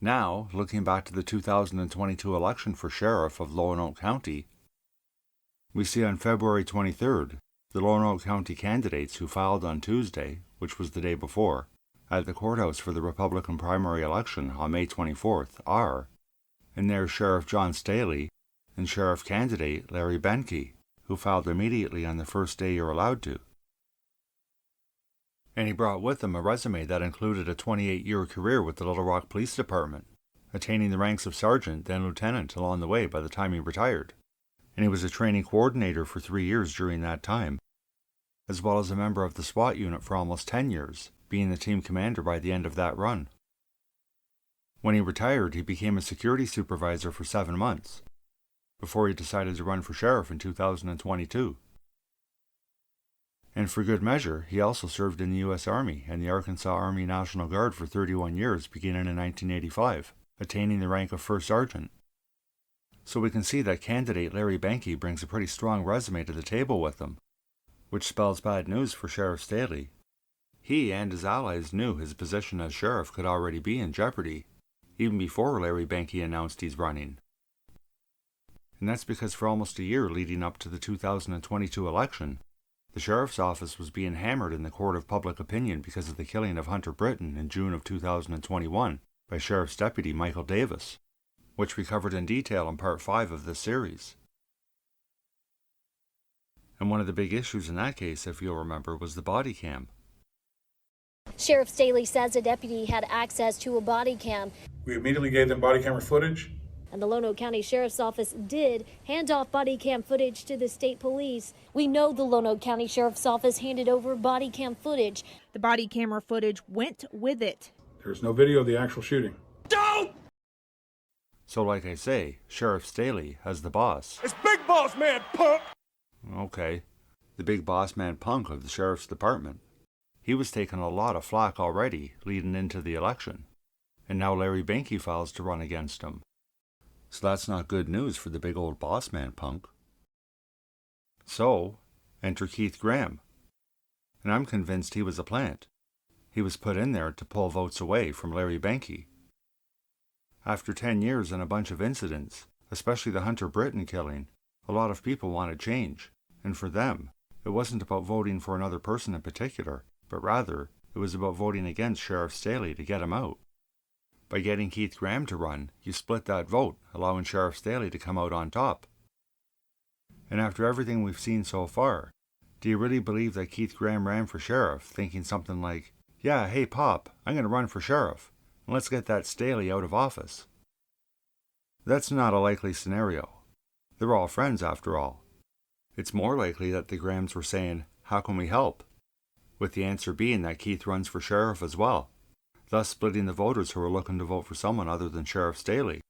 Now, looking back to the 2022 election for sheriff of Lonoke County, we see on February 23rd, the Lonoke County candidates who filed on Tuesday, which was the day before, at the courthouse for the Republican primary election on May 24th are, and there's Sheriff John Staley and Sheriff candidate Larry Benke, who filed immediately on the first day you're allowed to. And he brought with him a resume that included a 28-year career with the Little Rock Police Department, attaining the ranks of sergeant, then lieutenant along the way by the time he retired. And he was a training coordinator for 3 years during that time, as well as a member of the SWAT unit for almost 10 years, being the team commander by the end of that run. When he retired, he became a security supervisor for 7 months, before he decided to run for sheriff in 2022. And for good measure, he also served in the U.S. Army and the Arkansas Army National Guard for 31 years, beginning in 1985, attaining the rank of first sergeant. So we can see that candidate Larry Benke brings a pretty strong resume to the table with him, which spells bad news for Sheriff Staley. He and his allies knew his position as sheriff could already be in jeopardy, even before Larry Benke announced he's running. And that's because for almost a year leading up to the 2022 election, the sheriff's office was being hammered in the court of public opinion because of the killing of Hunter Britton in June of 2021 by Sheriff's Deputy Michael Davis, which we covered in detail in Part 5 of this series. And one of the big issues in that case, if you'll remember, was the body cam. Sheriff Staley says a deputy had access to a body cam. We immediately gave them body camera footage. And the Lonoke County Sheriff's Office did hand off body cam footage to the state police. We know the Lonoke County Sheriff's Office handed over body cam footage. The body camera footage went with it. There's no video of the actual shooting. Don't! So like I say, Sheriff Staley, as the boss. It's Big Boss Man, punk! Okay, the big boss man punk of the sheriff's department. He was taking a lot of flack already leading into the election. And now Larry Benke files to run against him. So that's not good news for the big old boss man punk. So, enter Keith Graham. And I'm convinced he was a plant. He was put in there to pull votes away from Larry Benke. After 10 years and a bunch of incidents, especially the Hunter Britton killing, a lot of people wanted change. And for them, it wasn't about voting for another person in particular, but rather, it was about voting against Sheriff Staley to get him out. By getting Keith Graham to run, you split that vote, allowing Sheriff Staley to come out on top. And after everything we've seen so far, do you really believe that Keith Graham ran for sheriff thinking something like, yeah, hey Pop, I'm going to run for sheriff, and let's get that Staley out of office? That's not a likely scenario. They're all friends after all. It's more likely that the Grahams were saying, how can we help? With the answer being that Keith runs for sheriff as well, thus splitting the voters who are looking to vote for someone other than Sheriff Staley.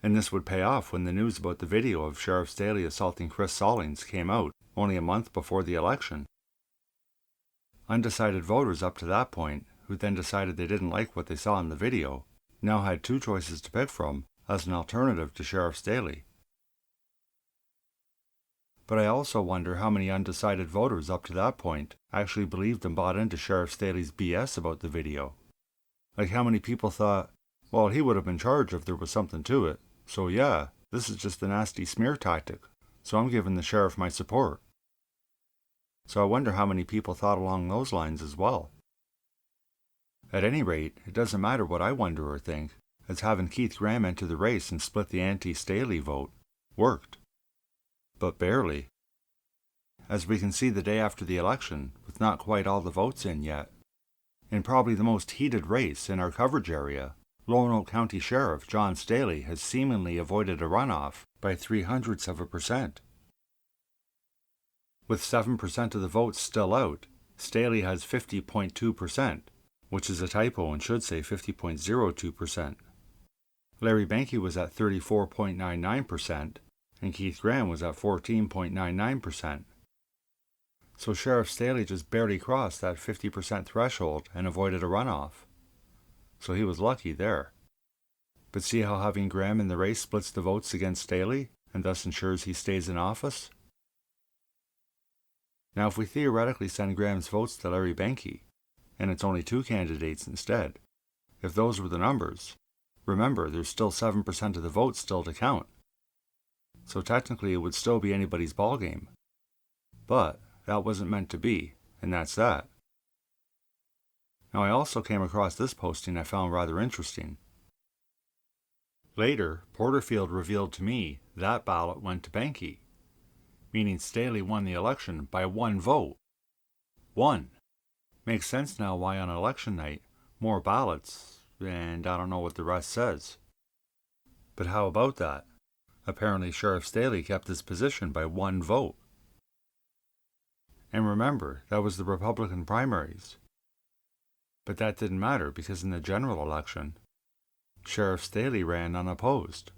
And this would pay off when the news about the video of Sheriff Staley assaulting Chris Stallings came out only a month before the election. Undecided voters up to that point, who then decided they didn't like what they saw in the video, now had two choices to pick from as an alternative to Sheriff Staley. But I also wonder how many undecided voters up to that point actually believed and bought into Sheriff Staley's BS about the video. Like how many people thought, well, he would have been charged if there was something to it, so yeah, this is just a nasty smear tactic, so I'm giving the sheriff my support. So I wonder how many people thought along those lines as well. At any rate, it doesn't matter what I wonder or think, as having Keith Graham enter the race and split the anti-Staley vote worked. But barely. As we can see the day after the election, with not quite all the votes in yet. In probably the most heated race in our coverage area, Lonoke County Sheriff John Staley has seemingly avoided a runoff by 0.03%. With 7% of the votes still out, Staley has 50.2%, which is a typo and should say 50.02%. Larry Benke was at 34.99%, and Keith Graham was at 14.99%. So Sheriff Staley just barely crossed that 50% threshold and avoided a runoff. So he was lucky there. But see how having Graham in the race splits the votes against Staley, and thus ensures he stays in office? Now if we theoretically send Graham's votes to Larry Benke, and it's only 2 candidates instead, if those were the numbers, remember there's still 7% of the votes still to count. So technically it would still be anybody's ballgame. But that wasn't meant to be, and that's that. Now I also came across this posting I found rather interesting. Later, Porterfield revealed to me that ballot went to Banky, meaning Staley won the election by 1 vote. 1. Makes sense now why on election night, more ballots, and I don't know what the rest says. But how about that? Apparently Sheriff Staley kept his position by 1 vote. And remember, that was the Republican primaries. But that didn't matter because in the general election, Sheriff Staley ran unopposed.